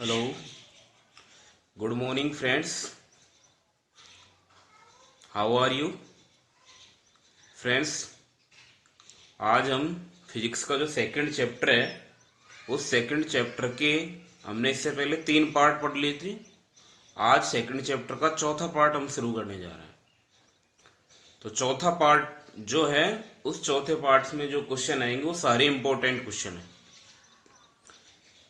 Hello, good morning friends. How are you friends? आज हम physics का जो सेकंड चैप्टर है उस सेकंड चैप्टर के हमने इससे पहले 3 पार्ट पढ़ लिए थे। आज सेकंड चैप्टर का चौथा पार्ट हम शुरू करने जा रहे हैं। तो चौथा पार्ट जो है उस चौथे पार्ट में जो क्वेश्चन आएंगे वो सारे इंपॉर्टेंट क्वेश्चन है।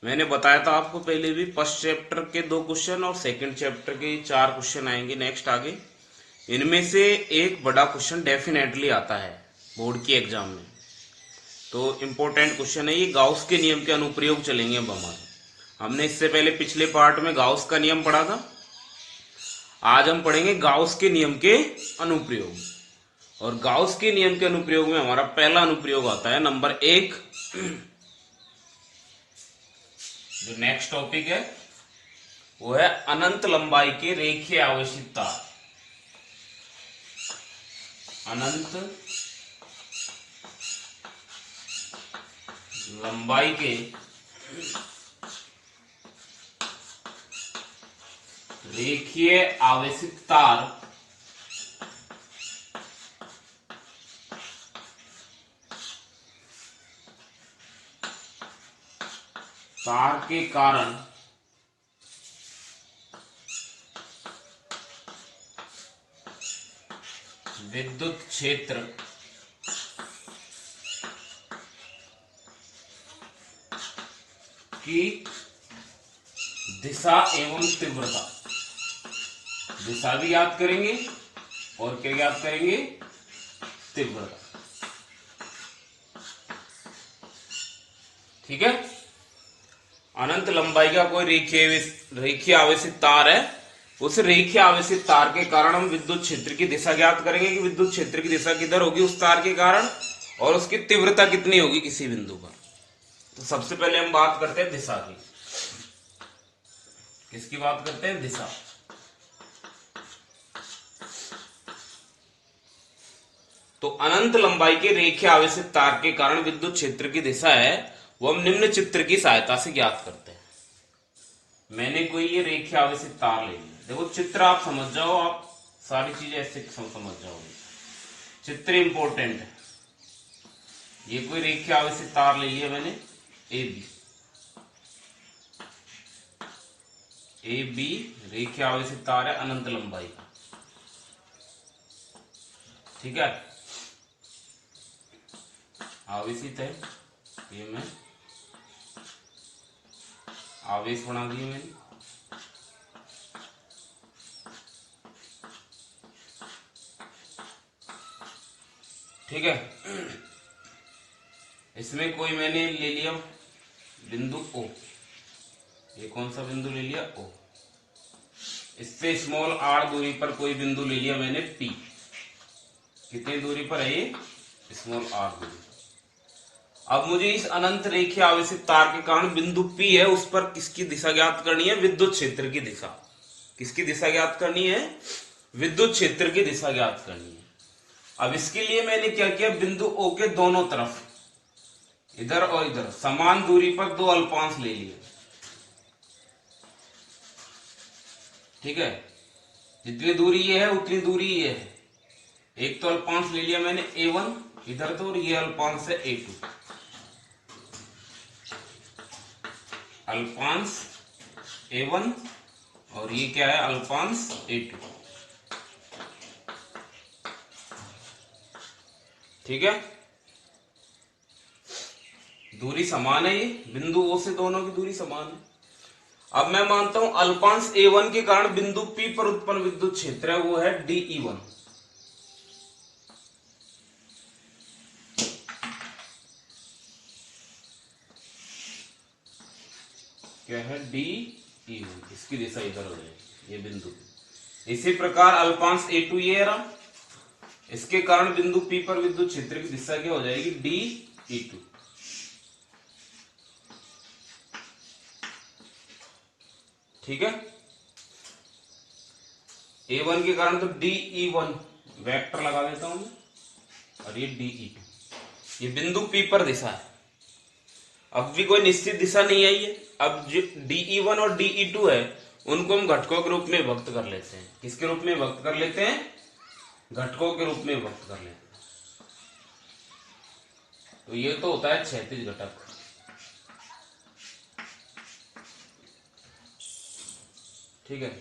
मैंने बताया था आपको पहले भी, फर्स्ट चैप्टर के 2 क्वेश्चन और सेकंड चैप्टर के 4 क्वेश्चन आएंगे नेक्स्ट आगे। इनमें से एक बड़ा क्वेश्चन डेफिनेटली आता है बोर्ड की एग्जाम में। तो इम्पोर्टेंट क्वेश्चन है ये। गाउस के नियम के अनुप्रयोग चलेंगे अब हमारे। हमने इससे पहले पिछले पार्ट में गाउस का नियम पढ़ा था। आज हम पढ़ेंगे गाउस के नियम के अनुप्रयोग। और गाउस के नियम के अनुप्रयोग में हमारा पहला अनुप्रयोग आता है नंबर 1। जो नेक्स्ट टॉपिक है वो है अनंत लंबाई के रेखीय आवेशित तार। अनंत लंबाई के रेखीय आवेशित तार के कारण विद्युत क्षेत्र की दिशा एवं तीव्रता। दिशा भी याद करेंगे और क्या याद करेंगे? तीव्रता। ठीक है। अनंत लंबाई का कोई रेखीय आवेशित तार है। उस रेखीय आवेशित तार के कारण हम विद्युत क्षेत्र की दिशा ज्ञात करेंगे कि विद्युत क्षेत्र की दिशा किधर होगी उस तार के कारण, और उसकी तीव्रता कितनी होगी किसी बिंदु पर। तो सबसे पहले हम बात करते हैं दिशा की। किसकी बात करते हैं? दिशा। तो अनंत लंबाई के रेखीय आवेशित तार के कारण विद्युत क्षेत्र की दिशा है वो हम निम्न चित्र की सहायता से ज्ञात करते हैं। मैंने कोई ये रेखीय आवेशित तार ले लिया। देखो चित्र आप समझ जाओ, आप सारी चीजें ऐसे समझ जाओगे। चित्र इंपॉर्टेंट है। ये कोई रेखीय आवेशित तार ले लिया मैंने ए बी रेखीय आवेशित तार है अनंत लंबाई का। ठीक है, आवेशित है। ये मैं आवेश बना दिए मैंने। ठीक है, इसमें कोई मैंने ले लिया बिंदु ओ। ये कौन सा बिंदु ले लिया? ओ। इससे स्मॉल आर दूरी पर कोई बिंदु ले लिया मैंने पी। कितनी दूरी पर है ये? स्मॉल आर दूरी। अब मुझे इस अनंत रेखीय आवेशित तार के कारण बिंदु पी है उस पर किसकी दिशा ज्ञात करनी है? विद्युत क्षेत्र की दिशा। किसकी दिशा ज्ञात करनी है? विद्युत क्षेत्र की दिशा ज्ञात करनी है। अब इसके लिए मैंने क्या किया? बिंदु ओ के दोनों तरफ, इधर और इधर, समान दूरी पर 2 अल्पांश ले लिए। ठीक है, जितनी दूरी ये है उतनी दूरी ये है। एक तो अल्पांश ले लिया मैंने A1 इधर तो, और ये अल्पांश है A2। अल्पांश A1 और ये क्या है? अल्पांश A2। ठीक है, दूरी समान है। ये बिंदु O से दोनों की दूरी समान है। अब मैं मानता हूं अल्पांश A1 के कारण बिंदु P पर उत्पन्न विद्युत क्षेत्र है वो है DE1। क्या है? DE1। इसकी दिशा इधर हो जाएगी, ये बिंदु। इसी प्रकार अल्पांश A2 ये रहा, इसके कारण बिंदु P पर विद्युत क्षेत्र की दिशा क्या हो जाएगी? DE2। ठीक है, A1 के कारण तो DE1 वेक्टर लगा देता हूं मैं, और ये DE2। ये बिंदु P पर दिशा है। अब भी कोई निश्चित दिशा नहीं आई है। अब जो DE1 और DE2 है उनको हम घटकों के रूप में व्यक्त कर लेते हैं। किसके रूप में व्यक्त कर लेते हैं? घटकों के रूप में व्यक्त कर लेते हैं। तो ये तो होता है क्षैतिज घटक। ठीक है,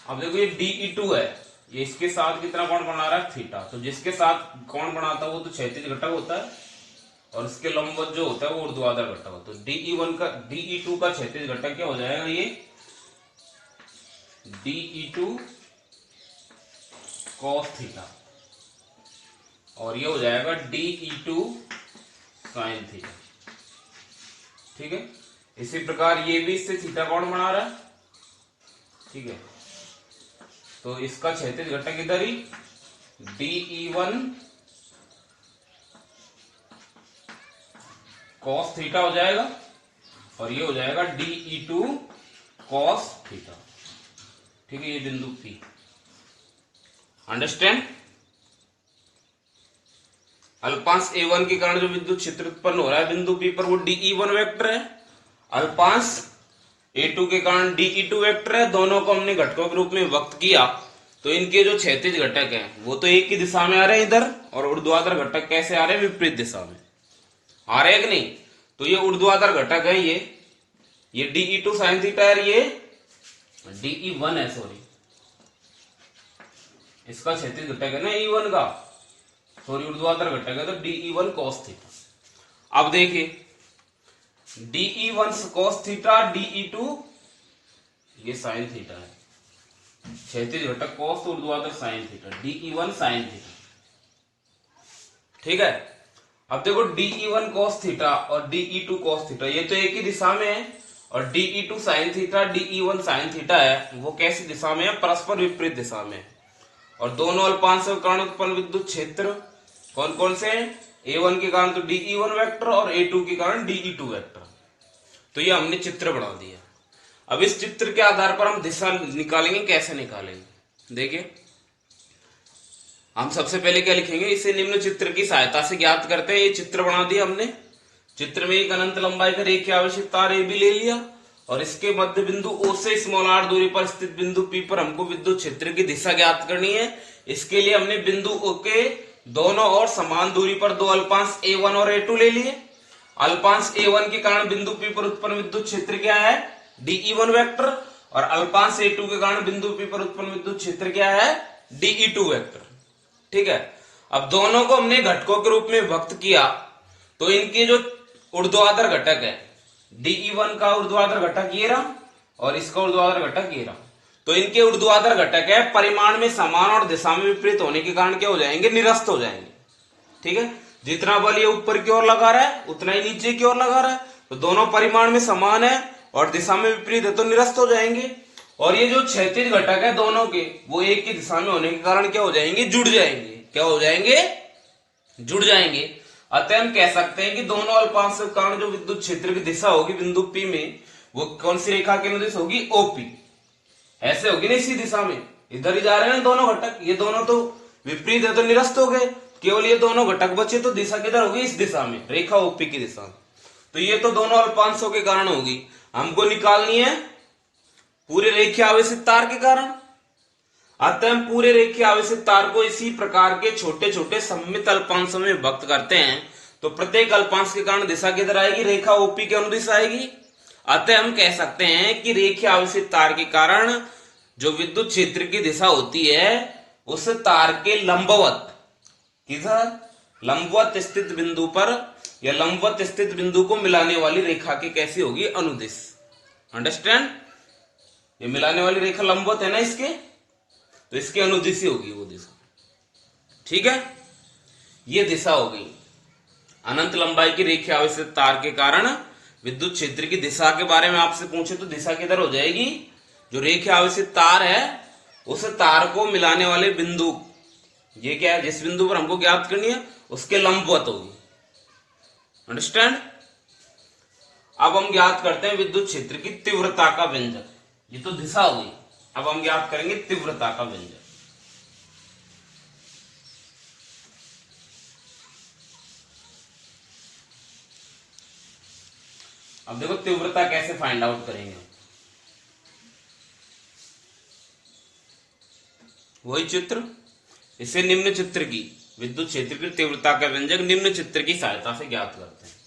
अब देखो ये DE2 है, ये इसके साथ कितना कोण बना रहा है? थीटा। तो जिसके साथ कोण बनाता है वो तो क्षैतिज घटक होता है, और इसके लंबवत जो होता है वो ऊर्ध्वाधर घटक होता है। तो DE2 का क्षैतिज घटक क्या हो जाएगा? ये DE2 cos थीटा, और ये हो जाएगा DE2 sin थीटा। ठीक है, इसी प्रकार ये भी इससे थीटा कोण बना रहा है। ठीक है, तो इसका क्षैतिज घटक इधर ही DE1 cos थीटा हो जाएगा, और ये हो जाएगा DE2 cos थीटा। ठीक है, ये बिंदु P। अंडरस्टैंड? अल्पांश A1 के कारण जो विद्युत क्षेत्र उत्पन्न हो रहा है बिंदु P पर वो DE1 वेक्टर है। अल्पांश A2 के कारण DE2 वेक्टर है। दोनों को हमने घटकों के रूप में व्यक्त किया, तो इनके जो क्षैतिज घटक हैं वो तो एक ही दिशा में आ रहे हैं इधर, और ऊर्ध्वाधर घटक कैसे आ रहे हैं? विपरीत दिशा में आ रहे हैं कि नहीं? तो ये ऊर्ध्वाधर घटक है, ये DE2 sin थीटा है, ये DE1 है, सॉरी इसका क्षैतिज घटक है ना E1 का, सॉरी ऊर्ध्वाधर घटक है, तो DE1 cos थीटा। अब देखिए DE1 cos थीटा, DE2 ये sin थीटा है, क्षैतिज घटक cos, ऊर्ध्वाधर sin theta, DE1 sin theta. ठीक है, अब देखो DE1 cos थीटा और DE2 cos थीटा ये तो एक ही दिशा में है, और DE2 sin theta, DE1 sin theta है, वो कैसी दिशा में है? परस्पर विपरीत दिशा में। और दोनों अल्पांशों के कारण उत्पन्न विद्युत क्षेत्र कौन कौन से? A1 के कारण तो DE1 वेक्टर, और A2 के कारण DE2 वेक्टर। तो ये हमने चित्र बना दिया। अब इस चित्र के आधार पर हम दिशा निकालेंगे। कैसे निकालेंगे? देखिए, हम सबसे पहले क्या लिखेंगे? इसे निम्न चित्र की सहायता से ज्ञात करते हैं। ये चित्र बना दिया हमने। चित्र में एक अनंत लंबाई का रेखीय आवेशित तार AB ले लिया, और इसके मध्य बिंदु O से r दूरी पर स्थित बिंदु P पर हमको विद्युत क्षेत्र की दिशा ज्ञात करनी है। इसके लिए हमने बिंदु O के दोनों ओर समान दूरी पर दो अल्पांश A1 और A2 ले लिए। अल्पांश A1 के कारण बिंदु P पर उत्पन्न विद्युत क्षेत्र क्या है? DE1 vector. और अल्पांश A2 के कारण बिंदु P पर उत्पन्न विद्युत क्षेत्र क्या है? DE2 vector. ठीक है, अब दोनों को हमने घटकों के रूप में व्यक्त किया, तो इनके जो ऊर्ध्वाधर घटक है, DE1 का ऊर्ध्वाधर घटक ये रहा, और इसका ऊर्ध्वाधर घटक ये रहा। तो इनके ऊर्ध्वाधर घटक है परिमाण में समान और दिशा में विपरीत होने के कारण क्या हो जाएंगे? निरस्त हो जाएंगे। ठीक है, जितना बल ये ऊपर की ओर लगा रहा है उतना ही नीचे की ओर लगा रहा है, तो दोनों परिमाण में समान है और दिशा में विपरीत है, तो निरस्त हो जाएंगे। और ये जो क्षैतिज घटक है दोनों के, वो एक ही दिशा में होने के कारण क्या हो जाएंगे? जुड़ जाएंगे। क्या हो जाएंगे? जुड़ जाएंगे। अतः हम कह सकते हैं कि दोनों अल्पांशों के कारण जो विद्युत क्षेत्र की दिशा होगी बिंदु P में, वो कौन सी रेखा के अनुदिश होगी? OP। ऐसे होगी ना, इसी दिशा में इधर ही जा रहे हैं ना दोनों घटक, ये दोनों तो विपरीत है तो निरस्त हो गए, केवल ये दोनों घटक बचे, तो दिशा किधर होगी? इस दिशा में, रेखा OP की दिशा में। तो ये तो दोनों अल्पांशों के कारण होगी। हमको निकालनी है पूरे रेखीय आवेशित तार के कारण। अतः हम पूरे रेखीय आवेशित तार को इसी प्रकार के छोटे छोटे सममित अल्पांशों में व्यक्त करते हैं, तो प्रत्येक अल्पांश के कारण दिशा किधर आएगी? रेखा OP के अनुदिश आएगी। अतः हम कह सकते हैं कि रेखीय आवेशित तार के कारण जो विद्युत क्षेत्र की दिशा होती है उस तार के लंबवत, किधर? लंबवत स्थित बिंदु पर, या लंबवत स्थित बिंदु को मिलाने वाली रेखा की कैसी होगी? अनुदिश। अंडरस्टैंड? ये मिलाने वाली रेखा लंबवत है ना इसके, तो इसके अनुदिश होगी वो दिशा। ठीक है, ये दिशा हो गई। अनंत लंबाई की रेखीय आवेशित तार के कारण विद्युत क्षेत्र की दिशा के बारे में आपसे पूछे तो दिशा किधर हो जाएगी? जो रेखीय आवेशित तार है उस तार को मिलाने वाले बिंदु, ये क्या है? जिस बिंदु पर हमको ज्ञात करनी है उसके लंबवत होगी। अंडरस्टैंड? अब हम ज्ञात करते हैं विद्युत क्षेत्र की तीव्रता का व्यंजक। ये तो दिशा हो गई, अब हम ज्ञात करेंगे तीव्रता का व्यंजक। अब देखो तीव्रता कैसे फाइंड आउट करेंगे। वही चित्र, इसे निम्न चित्र की विद्युत क्षेत्र की तीव्रता का व्यंजक निम्न चित्र की सहायता से ज्ञात करते हैं।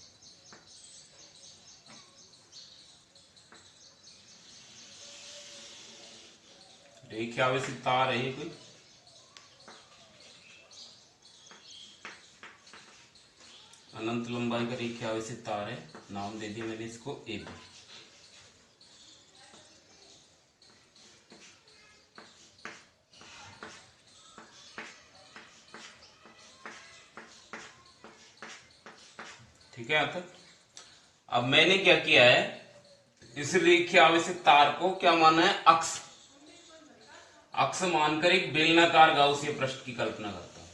रेखा आवेशित तार है कोई, अनंत लंबाई का रेखा आवेशित तार है, नाम दे दिया मैंने इसको AB। ठीक है। यहां तक अब मैंने क्या किया है, इस रेखा आवेशित तार को क्या माना है, अक्ष, अक्ष मानकर एक बेलनाकार गाउसीय पृष्ठ की कल्पना करता हूं।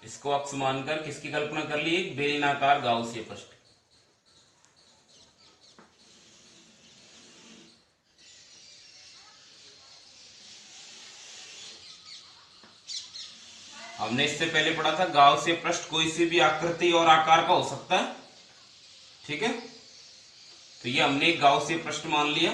इसको अक्ष मानकर किसकी कल्पना कर ली, एक बेलनाकार गाउसीय पृष्ठ। हमने इससे पहले पढ़ा था गाउसीय पृष्ठ कोई सी भी आकृति और आकार का हो सकता है। ठीक है, तो ये हमने एक गाउसीय पृष्ठ मान लिया।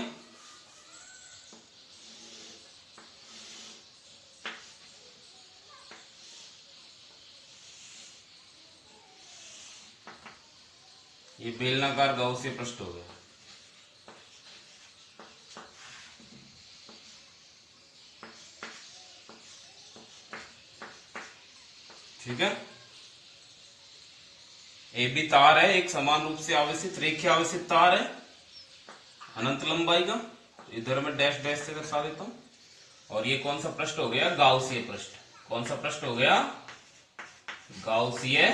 ये बेलनाकार गाउसीय पृष्ठ हो गया। ठीक है, AB तार है, एक समान रूप से आवेशित रेखीय आवेशित तार है अनंत लंबाई का, इधर मैं डैश डैश से दर्शा देता हूं। और ये कौन सा पृष्ठ हो गया, गाउसीय पृष्ठ। कौन सा पृष्ठ हो गया, गाउसीय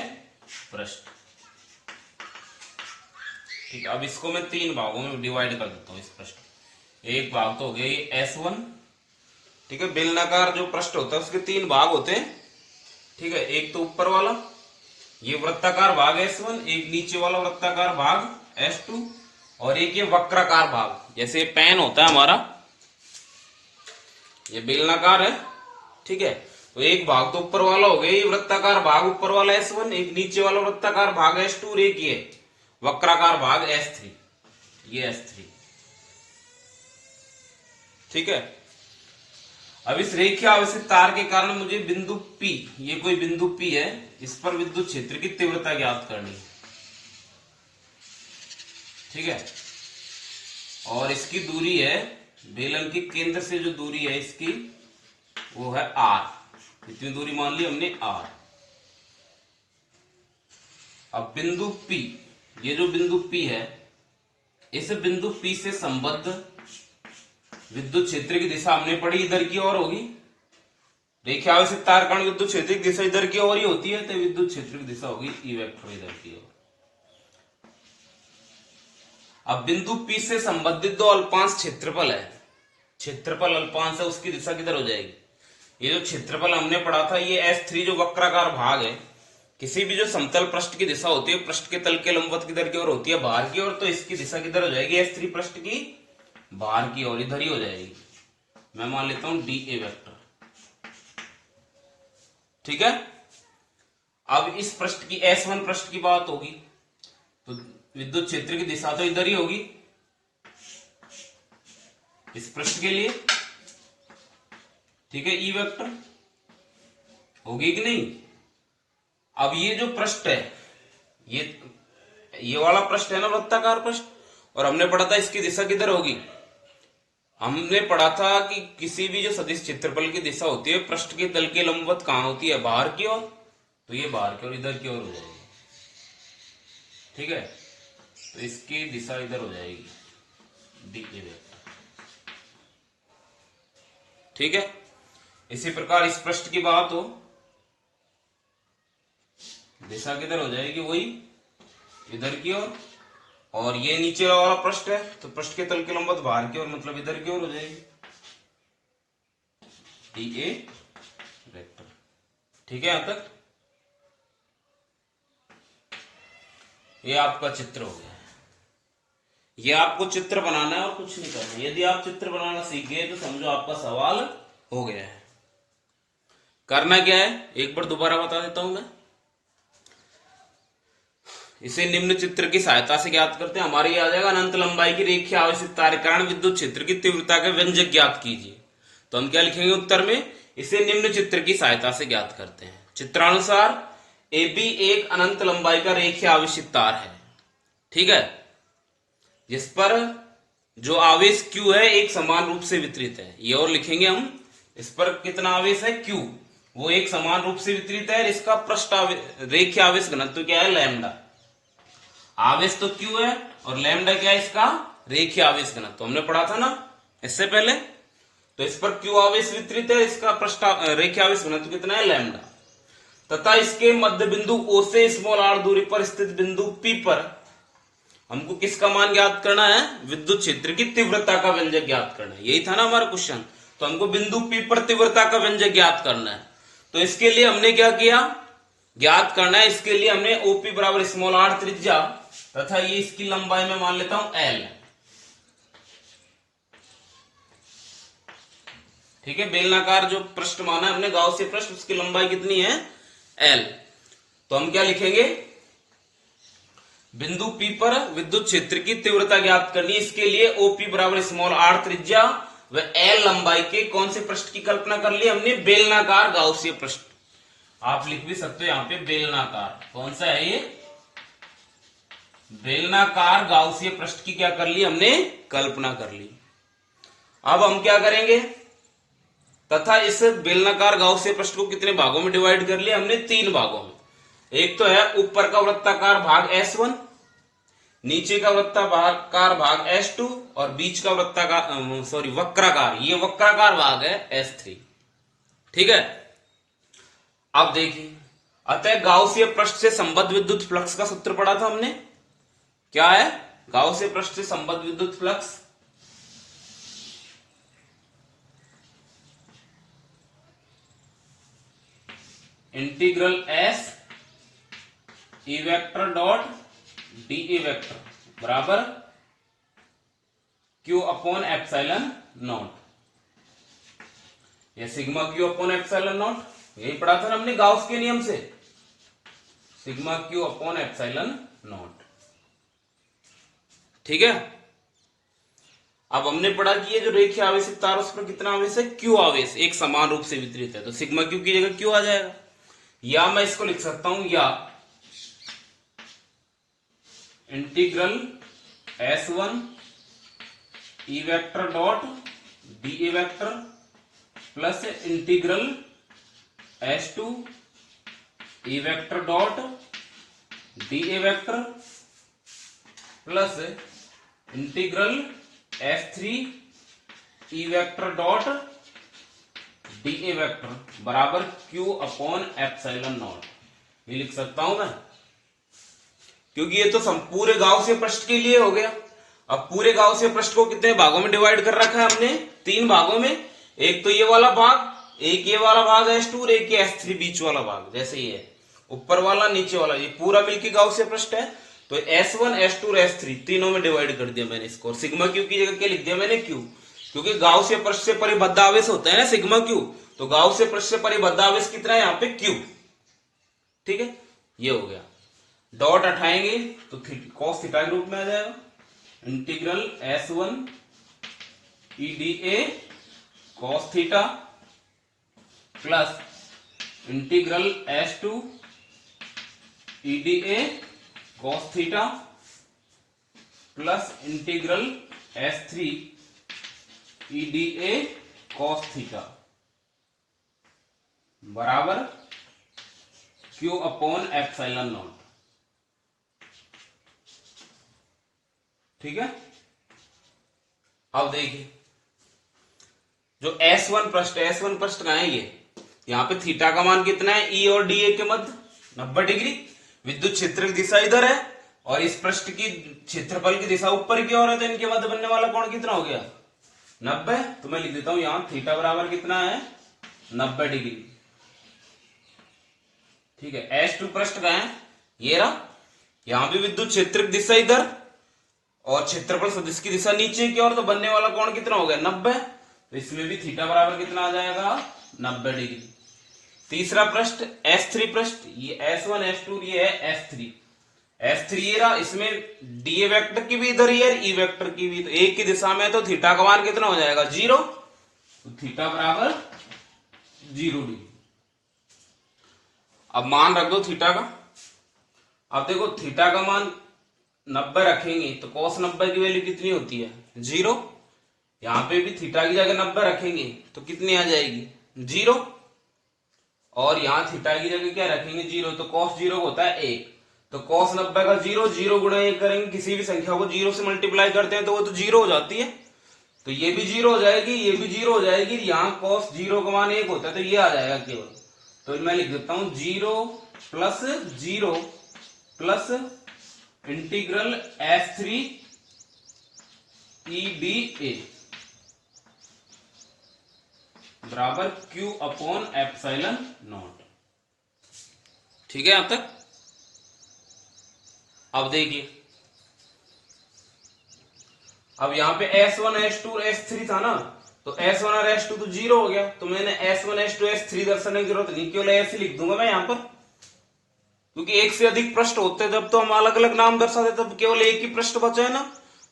पृष्ठ। ठीक है, अब इसको मैं तीन भागों में डिवाइड कर देता हूं इस पृष्ठ। एक भाग तो हो गया ये S1। ठीक है, बेलनाकार जो पृष्ठ होता है उसके तीन भाग होते हैं। ठीक है, एक तो ऊपर वाला ये वृत्ताकार भाग S1, एक नीचे वाला वृत्ताकार भाग S2, और एक ये वक्राकार भाग, जैसे पेन होता है हमारा, ये बेलनाकार है। ठीक है, तो एक भाग तो ऊपर वाला हो गया ये वृत्ताकार भाग ऊपर वाला S1, एक नीचे वाला वृत्ताकार भाग S2, और एक ये वक्राकार भाग S3, ये S3। ठीक है, अब इस रेखीय आवेशित तार के कारण मुझे बिंदु P, ये कोई बिंदु P है, इस पर विद्युत क्षेत्र की तीव्रता ज्ञात करनी है। ठीक है, और इसकी दूरी है, बेलन के केंद्र से जो दूरी है इसकी वो है R। इतनी दूरी मान ली हमने R। अब बिंदु P, ये जो बिंदु P है, इस बिंदु P से संबद्ध विद्युत क्षेत्र की दिशा हमने पढ़ी इधर की ओर होगी। रेखीय आवेशित तार कारण विद्युत क्षेत्र की दिशा इधर की ओर ही होती है, तो विद्युत क्षेत्र की दिशा होगी E वेक्टर इधर की ओर। अब बिंदु P से संबंधित दो अल्पांश क्षेत्रफल है, क्षेत्रफल अल्पांश है, उसकी दिशा किधर हो जाएगी। ये जो क्षेत्रफल हमने पढ़ा था ये S3 जो वक्राकार भाग है, किसी भी जो समतल पृष्ठ की दिशा होती है पृष्ठ के तल के लंबवत किधर की ओर होती है, बाहर की ओर, तो इसकी दिशा किधर हो जाएगी, S3 पृष्ठ की बाहर की ओर, इधर ही हो जाएगी। मैं मान लेता हूं DA वेक्टर। ठीक है, अब इस पृष्ठ की S1 पृष्ठ की बात होगी तो विद्युत क्षेत्र की दिशा तो इधर ही होगी इस पृष्ठ के लिए। ठीक है, E वेक्टर होगी कि नहीं। अब ये जो पृष्ठ है, ये वाला पृष्ठ है ना वृत्ताकार पृष्ठ, और हमने पढ़ा था इसकी दिशा किधर होगी। हमने पढ़ा था कि किसी भी जो सदिश क्षेत्रफल की दिशा होती है पृष्ठ के तल के लंबवत कहां होती है, बाहर की ओर, तो ये बाहर की ओर इधर की ओर हो जाएगी। ठीक है, तो इसकी दिशा इधर हो जाएगी DA वेक्टर। ठीक है, इसी प्रकार इस पृष्ठ की बात हो, दिशा किधर हो जाएगी, वही इधर की ओर, और ये नीचे वाला पृष्ठ है तो पृष्ठ के तल के लंबवत बाहर की ओर, मतलब इधर की ओर हो जाएगी DA वेक्टर। ठीक है, यहां तक ये आपका चित्र हो गया। ये आपको चित्र बनाना है और कुछ नहीं करना है। यदि आप चित्र बनाना सीख गए तो समझो आपका सवाल हो गया है। करना क्या है, एक बार दोबारा बता देता हूं मैं। इसे निम्न चित्र की सहायता से ज्ञात करते हैं। हमारे ये आ जाएगा अनंत लंबाई की रेखीय आवेशित तार के कारण विद्युत क्षेत्र की तीव्रता के व्यंजक ज्ञात कीजिए। तो हम क्या लिखेंगे उत्तर में, इसे निम्न चित्र की सहायता से ज्ञात करते हैं। चित्रानुसार AB एक अनंत लंबाई का रेखीय आवेशित तार है, ठीक है, जिस पर जो आवेश Q है एक समान रूप से वितरित है। ये और लिखेंगे हम, इस पर कितना आवेश है Q, वो एक समान रूप से वितरित है। इसका पृष्ठ रेखीय आवेश घनत्व क्या है, लैम्डा। आवेश तो Q है और लैम्डा क्या है, इसका रेखीय आवेश घनत्व, हमने पढ़ा था ना इससे पहले। तो इस पर Q आवेश वितरित है, इसका पृष्ठ रेखीय आवेश घनत्व कितना है, लैम्डा। तथा इसके मध्य बिंदु O से स्मॉल r दूरी पर स्थित बिंदु P पर हमको किसका मान ज्ञात करना है, विद्युत क्षेत्र की तीव्रता का व्यंजक ज्ञात करना है। यही था ना हमारा क्वेश्चन। तो हमको बिंदु P पर तीव्रता का व्यंजक ज्ञात करना है। तो इसके लिए हमने क्या किया, ज्ञात करना है, इसके लिए हमने OP बराबर स्मॉल r त्रिज्या तथा ये इसकी लंबाई में मान लेता हूं L, ठीक है। बेलनाकार जो पृष्ठ माना है हमने गाउसियन पृष्ठ, उसकी लंबाई कितनी है, L। तो हम क्या लिखेंगे, बिंदु P पर विद्युत क्षेत्र की तीव्रता ज्ञात करनी, इसके लिए OP बराबर स्मॉल r त्रिज्या व L लंबाई के कौन से पृष्ठ की कल्पना कर ली हमने, बेलनाकार गाउसियन पृष्ठ। आप लिख भी सकते हो यहां पे बेलनाकार, कौन सा है ये, बेलनाकार गाउसियन पृष्ठ की क्या कर ली हमने, कल्पना कर ली। अब हम क्या करेंगे, तथा इस बेलनाकार गाउसियन पृष्ठ को कितने भागों में डिवाइड कर लिया हमने, 3 भागों में। एक तो है ऊपर का वृत्ताकार भाग S1, नीचे का वृत्ताकार भाग S2 और बीच का वृत्ताकार वक्राकार, ये वक्राकार भाग है S3, ठीक है। अब देखिए, अतः गाउसियन पृष्ठ से संबद्ध विद्युत फ्लक्स का सूत्र पढ़ा था हमने, क्या है, गाउसियन पृष्ठ से संबद्ध विद्युत flux integral S E vector dot dE vector बराबर Q अपॉन एप्सिलॉन नॉट, ये sigma Q upon epsilon not, यही पढ़ा था हमने गाउस के नियम से, sigma Q upon epsilon not, ठीक है। अब हमने पढ़ा कि ये जो रेखीय आवेशित तार उस पर कितना आवेश है, Q आवेश एक समान रूप से वितरित है। तो सिग्मा Q की जगह Q आ जाएगा, या मैं इसको लिख सकता हूं, या integral S1 E vector dot dE vector plus integral S2 E vector dot dA vector plus integral S3 E vector dot dA vector बराबर Q अपॉन एप्सिलॉन नॉट, ये लिख सकता हूं मैं, क्योंकि ये तो पूरे गाउसियन पृष्ठ के लिए हो गया। अब पूरे गाउसियन पृष्ठ को कितने भागों में डिवाइड कर रखा है हमने, 3 भागों में। एक तो ये वाला भाग, एक ये वाला भाग S2 और एक ये S3 बीच वाला भाग, जैसे ये है ऊपर वाला नीचे वाला, ये पूरा मिलकर गाउसियन पृष्ठ है। तो S1 S2 और S3 तीनों में डिवाइड कर दिया मैंने इसको, और सिग्मा Q की जगह क्या लिख दिया मैंने, Q, क्योंकि गाउसियन पृष्ठ से परिबद्ध आवेश होता है ना सिग्मा Q, तो गाउसियन पृष्ठ से परिबद्ध आवेश कितना है यहाँ पे, Q, ठीक है। ये हो गया, डॉट हटाएंगे तो कॉस थीटा के रूप में आ जाएगा, integral S1 EDA cos theta plus integral S2 EDA cos theta plus integral S3 EDA cos theta बराबर Q अपॉन एप्सिलॉन नॉट, ठीक है। अब देखिए, जो S1 पृष्ठ, S1 पृष्ठ कहां है, ये यहां पे थीटा का मान कितना है, E और DA के मध्य 90 डिग्री, विद्युत क्षेत्र की दिशा इधर है और इस पृष्ठ की क्षेत्रफल की दिशा ऊपर की ओर है, तो इनके मध्य बनने वाला कोण कितना हो गया, 90। तो मैं लिख देता हूं यहां थीटा बराबर कितना है, 90 डिग्री, ठीक है। S2 पृष्ठ कहां है, ये रहा, यहां भी विद्युत क्षेत्र की दिशा इधर और क्षेत्रफल सदिश की दिशा नीचे की ओर, तो बनने वाला कोण कितना हो गया, 90। तो इसमें भी थीटा बराबर कितना आ जाएगा, 90 डिग्री। तीसरा पृष्ठ S3 पृष्ठ, ये S1 S2 ये है S3, S3 ये रहा, इसमें डी ए वेक्टर की भी इधर ही है, ई वेक्टर की भी, तो एक की दिशा में, तो थीटा का मान कितना हो जाएगा 0, तो थीटा बराबर 0 डिग्री। अब मान रख दो थीटा का। अब देखो थीटा का मान 90 रखेंगे तो cos 90 की वैल्यू कितनी होती है 0। यहां पे भी थीटा की जगह 90 रखेंगे तो कितनी आ जाएगी 0, और यहां थीटा की जगह क्या रखेंगे 0, तो cos 0 होता है 1, तो cos 90 का 0, 0 गुणा 1 करेंगे, किसी भी संख्या को 0 से मल्टीप्लाई करते हैं तो वो तो 0 हो जाती है, तो ये भी 0 हो जाएगी, ये भी 0 हो जाएगी। यहाँ cos 0 का मान 1 होता है तो ये आ जाएगा केवल, तो मैं लिख देता हूं 0 plus 0 plus integral S3 EDA बराबर Q अपॉन एप्सिलॉन नॉट। ठीक है यहां तक। अब देखिए, अब यहां पे S1 S2 S3 था ना, तो S1 और S2 तो 0 हो गया, तो मैंने S1 S2 S3 दर्शाने की जरूरत नहीं, केवल ऐसे लिख दूंगा मैं यहां पर, क्योंकि एक से अधिक पृष्ठ होते जब तो हम अलग अलग नाम दर्शा देते, तब केवल एक ही पृष्ठ बचा है ना,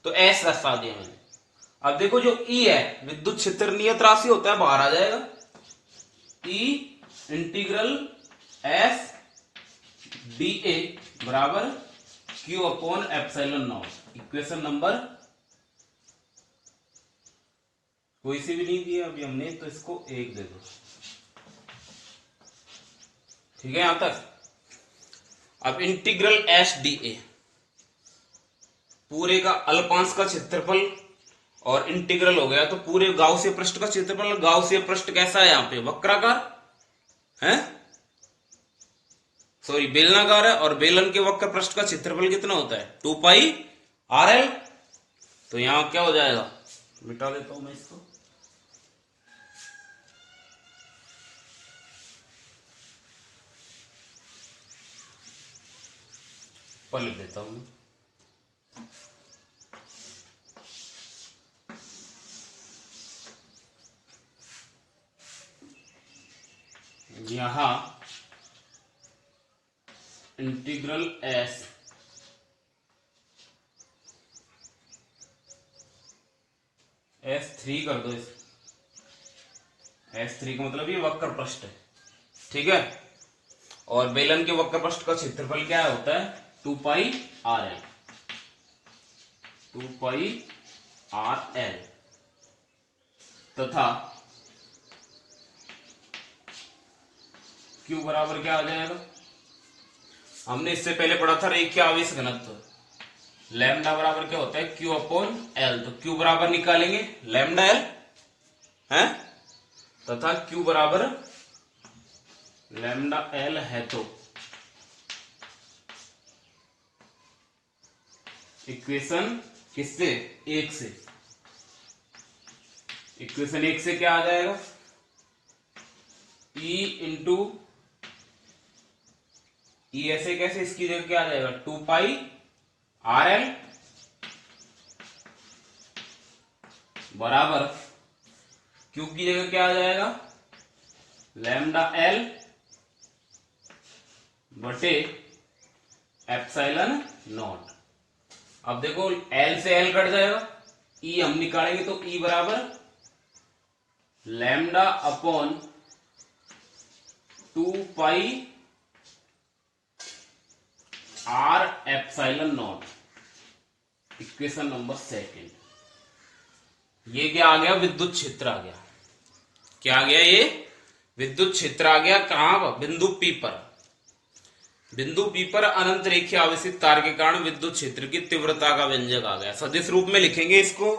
तो S दर्शा दिया मैंने। अब देखो जो E है विद्युत क्षेत्र नियत राशि होता है, बाहर आ जाएगा, E इंटीग्रल S dA बराबर Q upon epsilon naught. Equation number कोई सी भी नहीं दिया अभी हमने, तो इसको 1 दे दो। ठीक है यहां तक। अब इंटीग्रल एस डी ए, पूरे का अल्पांश का क्षेत्रफल और इंटीग्रल हो गया, तो पूरे गाउसीय पृष्ठ का क्षेत्रफल। गाउसीय पृष्ठ कैसा है, यहां पे वक्राकार है, सॉरी बेलनाकार है, और बेलन के वक्र पृष्ठ का क्षेत्रफल कितना होता है 2 पाई आर एल। तो यहां क्या हो जाएगा, मिटा देता हूं मैं इसको, पर लिख देता हूं। यहां इंटीग्रल S3 कर दो, S3 का मतलब ये वक्र पृष्ठ है, ठीक है, और बेलन के वक्र पृष्ठ का क्षेत्रफल क्या होता है 2 pi R L, 2 pi R L, तथा Q बराबर क्या आ जाएगा, हमने इससे पहले पढ़ा था रेखीय आवेश घनत्व, लैम्डा बराबर क्या होता है Q अपॉन L, तो Q बराबर निकालेंगे लैम्डा L है, तथा Q बराबर लैम्डा L है, तो इक्वेशन किससे 1 से, इक्वेशन 1 से क्या आ जाएगा E इंटू E, ऐसे कैसे, इसकी जगह क्या आ जाएगा 2 पाई आर एल बराबर Q की जगह क्या आ जाएगा लैम्डा L बटे एप्सिलॉन नॉट। अब देखो L से L कट जाएगा, E हम निकालेंगे, तो E बराबर lambda upon 2 pi R epsilon naught. Equation number 2। ये क्या आ गया, विद्युत क्षेत्र आ गया, क्या आ गया, ये विद्युत क्षेत्र आ गया, कहां पर बिंदु P पर, बिंदु P पर अनंत रेखीय आवेशित तार के कारण विद्युत क्षेत्र की तीव्रता का व्यंजक आ गया। सदिश रूप में लिखेंगे इसको,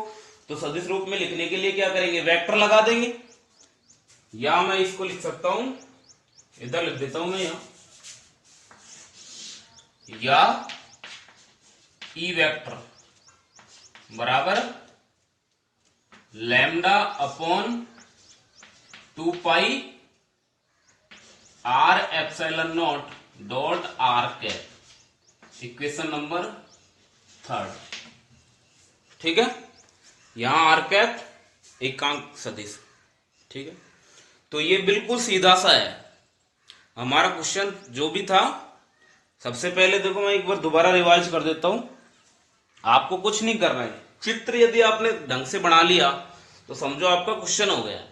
तो सदिश रूप में लिखने के लिए क्या करेंगे, वेक्टर लगा देंगे, या मैं इसको लिख सकता हूं, इधर लिख देता हूं मैं यहां, या ई वेक्टर बराबर lambda upon 2 pi R epsilon naught dot R cap. Equation number 3। ठीक है, यहां आर कैप एकांक सदिश, ठीक है, तो ये बिल्कुल सीधा सा है। हमारा क्वेश्चन जो भी था सबसे पहले देखो मैं एक बार दोबारा रिवाइज कर देता हूं। आपको कुछ नहीं करना है, चित्र यदि आपने ढंग से बना लिया तो समझो आपका क्वेश्चन हो गया।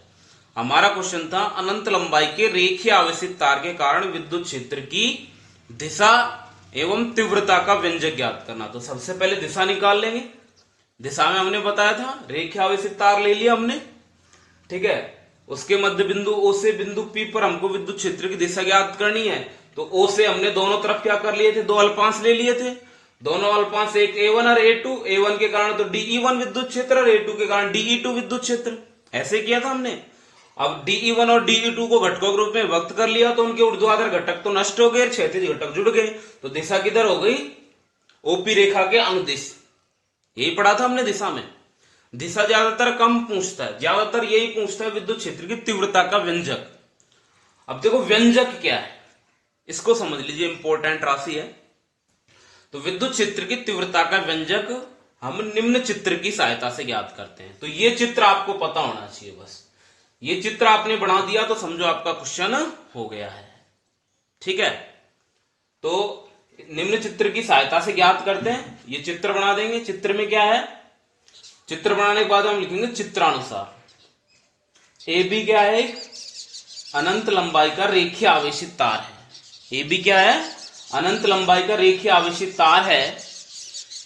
हमारा क्वेश्चन था अनंत लंबाई के रेखीय आवेशित तार के कारण विद्युत क्षेत्र की दिशा एवं तीव्रता का व्यंजक ज्ञात करना। तो सबसे पहले दिशा निकाल लेंगे। दिशा में हमने बताया था रेखीय आवेशित तार ले लिया हमने, ठीक है। उसके मध्य बिंदु ओ से बिंदु पी पर हमको विद्युत क्षेत्र की दिशा ज्ञात करनी है। तो ओ से हमने दोनों तरफ क्या कर लिए थे, दो अल्पांश ले लिए थे। दोनों अल्पांश एक A1 और A2, A1 के कारण तो DE1 विद्युत क्षेत्र और A2 के कारण DE2 विद्युत क्षेत्र, ऐसे किया था हमने। अब DE1 और DE2 को घटकों के रूप में व्यक्त कर लिया तो उनके ऊर्ध्वाधर घटक तो नष्ट हो गए, क्षैतिज घटक जुड़ गए। तो दिशा किधर हो गई, ओपी रेखा के अनुदिश। यही पढ़ा था हमने दिशा में। दिशा ज्यादातर कम पूछता है, ज्यादातर यही पूछता है विद्युत क्षेत्र की तीव्रता का व्यंजक। अब देखो व्यंजक क्या है, इसको समझ लीजिए, इंपॉर्टेंट राशि है। तो विद्युत क्षेत्र की तीव्रता का व्यंजक हम निम्न चित्र की सहायता से ज्ञात करते हैं। तो ये चित्र आपको पता होना चाहिए, बस ये चित्र आपने बना दिया तो समझो आपका क्वेश्चन हो गया है, ठीक है। तो निम्न चित्र की सहायता से ज्ञात करते हैं, ये चित्र बना देंगे। चित्र में क्या है, चित्र बनाने के बाद हम लिखेंगे चित्रानुसार। ए बी क्या है, अनंत लंबाई का रेखीय आवेशित तार है। ए बी क्या है, अनंत लंबाई का रेखीय आवेशित तार है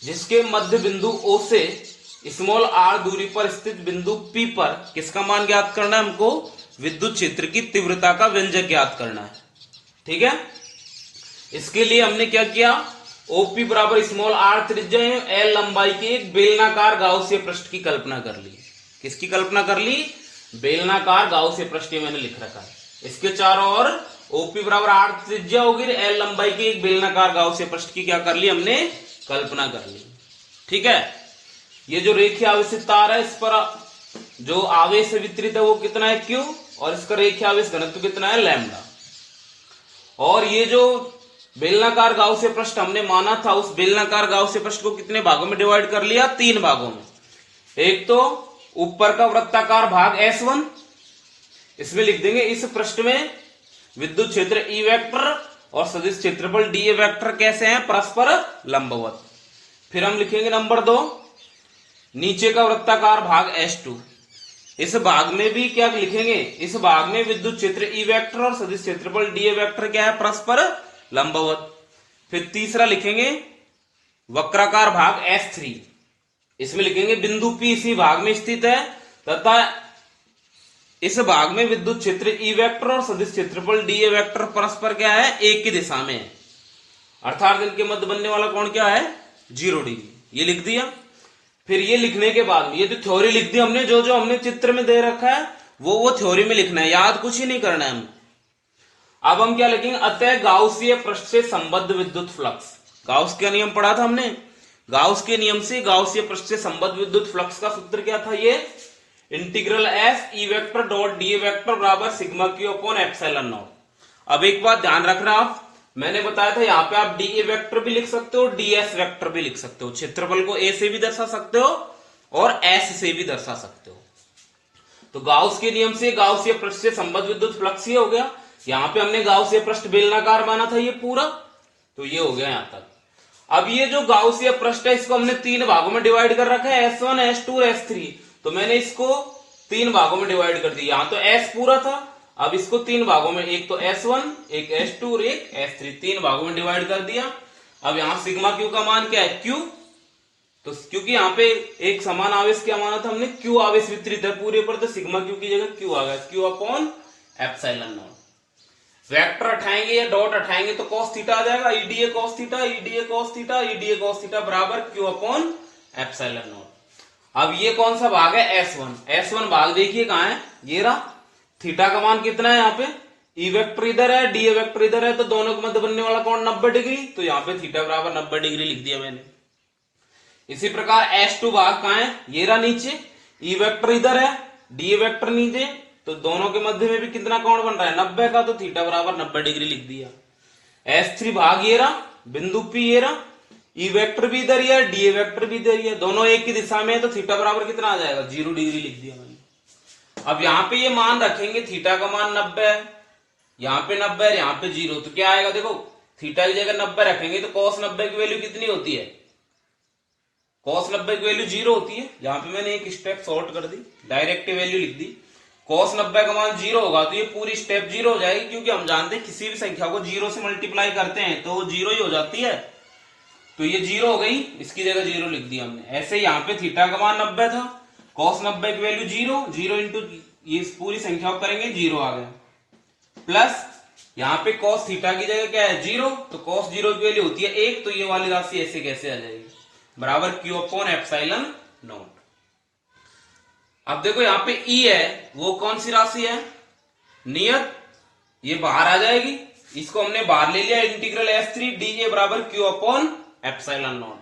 जिसके मध्य बिंदु ओ से स्मॉल आर दूरी पर स्थित बिंदु पी पर किसका मान ज्ञात करना है, हमको विद्युत क्षेत्र की तीव्रता का व्यंजक ज्ञात करना है, ठीक है। इसके लिए हमने क्या किया, ओपी बराबर स्मॉल आर त्रिज्या एल लंबाई के एक बेलनाकार गाउसीय पृष्ठ की कल्पना कर ली। किसकी कल्पना कर ली, बेलनाकार गाउसीय पृष्ठ, मैंने लिख रखा है। इसके चारों ओर ओपी बराबर आर त्रिज्या होगी, एल लंबाई की एक बेलनाकार गाउसीय पृष्ठ की क्या कर ली हमने, कल्पना कर ली, ठीक है। ये जो रेखीय आवेशित तार है, इस पर जो आवेश वितरित है वो कितना है, क्यू, और इसका रेखीय आवेश घनत्व कितना है, लैम्डा। और ये जो बेलनाकार गाउसीय पृष्ठ हमने माना था, उस बेलनाकार गाउसीय पृष्ठ को कितने भागों में डिवाइड कर लिया, 3 भागों में। एक तो ऊपर का वृत्ताकार भाग S1, इसमें लिख देंगे इस पृष्ठ में विद्युत क्षेत्र E वेक्टर और सदिश क्षेत्रफल dA वेक्टर कैसे हैं, परस्पर लंबवत। फिर हम लिखेंगे नंबर 2, नीचे का वृत्ताकार भाग S2, इस भाग में भी क्या लिखेंगे, इस भाग में विद्युत क्षेत्र E वेक्टर और सदिश क्षेत्रफल dA वेक्टर क्या है, परस्पर लंबवत। फिर तीसरा लिखेंगे वक्राकार भाग S3, इसमें लिखेंगे बिंदु P इसी भाग में स्थित है तथा इस भाग में विद्युत क्षेत्र E वेक्टर और सदिश क्षेत्रफल dA वेक्टर परस्पर क्या है, एक की दिशा में है, अर्थात इनके मध्य बनने वाला कोण क्या है, 0 डिग्री। ये लिख दिया। फिर ये लिखने के बाद ये जो थ्योरी लिख दी हमने, जो जो हमने चित्र में दे रखा है वो थ्योरी में लिखना है, याद कुछ ही नहीं करना है हमको। अब हम क्या लिखेंगे, अतः गाउसीय पृष्ठ से संबद्ध विद्युत फ्लक्स। गाउस का नियम पढ़ा था हमने, गाउस के नियम से गाउसीय पृष्ठ से संबद्ध विद्युत फ्लक्स का सूत्र क्या था, ये integral S E vector dot D vector बराबर sigma Q upon epsilon naught. अब एक बात ध्यान रखना, आप मैंने बताया था यहाँ पे आप डी वेक्टर भी लिख सकते हो, डीएस वेक्टर भी लिख सकते हो। क्षेत्रफल को ए से भी दर्शा सकते हो और एस से भी दर्शा सकते हो। तो गाउस के नियम से गाउसीय पृष्ठ से संबद्ध विद्युत फ्लक्स ये हो गया। यहाँ पे हमने गाउसीय पृष्ठ बेलनाकार माना था ये पूरा, तो ये हो गया यहां तक। अब ये जो गाउसीय पृष्ठ है इसको हमने 3 भागों में डिवाइड कर रखा है, S1, S2 और S3। तो मैंने इसको 3 भागों में डिवाइड कर दिया। यहां तो S पूरा था, अब इसको 3 भागों में, एक तो S1, एक S2 और एक S3, 3 भागों में डिवाइड कर दिया। अब यहां सिग्मा क्यू का मान क्या है, Q। तो क्योंकि यहाँ पे एक समान आवेश क्या माना था हमने, Q आवेश वितरित है पूरे पर, तो सिग्मा क्यू की जगह Q आ गया, Q upon epsilon not. Vector हटाएंगे या डॉट हटाएंगे तो cos थीटा आ जाएगा, EDA cos theta, EDA cos theta, EDA cos theta बराबर Q अपॉन एप्सिलॉन नॉट। अब ये कौन सा भाग है, S1। S1 भाग देखिए कहां है, ये रहा। थीटा का मान कितना है यहाँ पे, ई वेक्टर इधर है, डी वेक्टर इधर है, तो दोनों के मध्य बनने वाला कोण 90 डिग्री। तो यहाँ पे थीटा बराबर 90 डिग्री लिख दिया मैंने। इसी प्रकार S2 भाग कहां है, ये रहा नीचे, ई वेक्टर इधर है, डी वेक्टर नीचे, तो दोनों के मध्य में भी कितना कोण बन रहा है, 90 का, तो थीटा बराबर 90 डिग्री लिख दिया। S3 भाग ये रहा, बिंदु P ये रहा, ई वेक्टर भी इधर ही है, डी वेक्टर भी इधर ही है, दोनों एक की दिशा में है, तो थीटा बराबर कितना आ जाएगा, 0 डिग्री लिख दिया मैंने। अब यहाँ पे ये मान रखेंगे, थीटा का मान 90 है, यहाँ पे 90 है, यहाँ पे 0, तो क्या आएगा देखो, थीटा की जगह 90 रखेंगे तो cos 90 की वैल्यू कितनी होती है? cos 90 की वैल्यू 0 होती है। यहां पे मैंने एक स्टेप शॉर्ट कर दी, डायरेक्ट वैल्यू लिख दी। cos 90 का मान 0 होगा तो ये पूरी स्टेप 0 हो जाएगी, क्योंकि हम जानते हैं किसी भी संख्या को 0 से मल्टीप्लाई करते हैं तो वो 0 ही हो जाती है। तो ये 0 हो गई, इसकी जगह 0 लिख दिया हमने। ऐसे ही यहाँ पे थीटा का मान 90 था, cos 90 की वैल्यू 0 इंटू ये पूरी संख्या को करेंगे 0 आ गया, प्लस यहाँ पे cos थीटा की जगह क्या है 0, तो cos 0 की वैल्यू होती है 1, तो ये वाली राशि ऐसे कैसे आ जाएगी, बराबर Q अपॉन एप्सिलॉन नॉट। अब देखो यहाँ पे E है, वो कौन सी राशि है, नियत, ये बाहर आ जाएगी, इसको हमने बाहर ले लिया, इंटीग्रल S3 dA बराबर Q अपॉन एप्सिलॉन नॉट।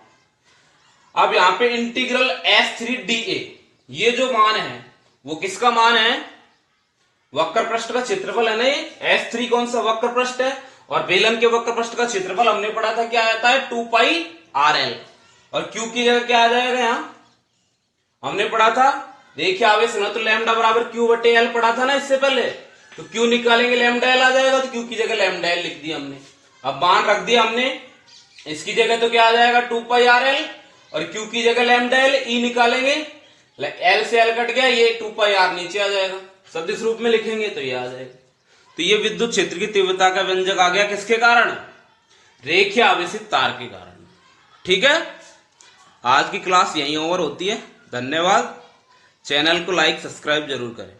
अब यहाँ पे इंटीग्रल S3 dA, ये जो मान है वो किसका मान है, वक्र पृष्ठ का क्षेत्रफल है ना ये। S3 कौन सा वक्र पृष्ठ है, और बेलन के वक्र पृष्ठ का क्षेत्रफल हमने पढ़ा था क्या आता है 2 पाई RL, और Q की जगह क्या आ जाएगा, यहां हमने पढ़ा था, देखिए आवेश ना, तो लैम्डा बराबर Q बटे L पढ़ा था ना इससे पहले, तो Q निकालेंगे लैम्डा L आ जाएगा, तो Q की जगह लैम्डा L लिख दिया हमने। अब मान रख दिया हमने, इसकी जगह तो क्या आ जाएगा 2 पाई RL, और Q की जगह लैम्डा L, E निकालेंगे, L से L कट गया, ये 2 पाई R नीचे आ जाएगा, सदिश रूप में लिखेंगे तो ये आ जाएगा। तो ये विद्युत क्षेत्र की तीव्रता का व्यंजक आ गया, किसके कारण, रेखीय आवेशित तार के कारण। ठीक है, आज की क्लास यहीं ओवर होती है, धन्यवाद। चैनल को लाइक सब्सक्राइब जरूर करें।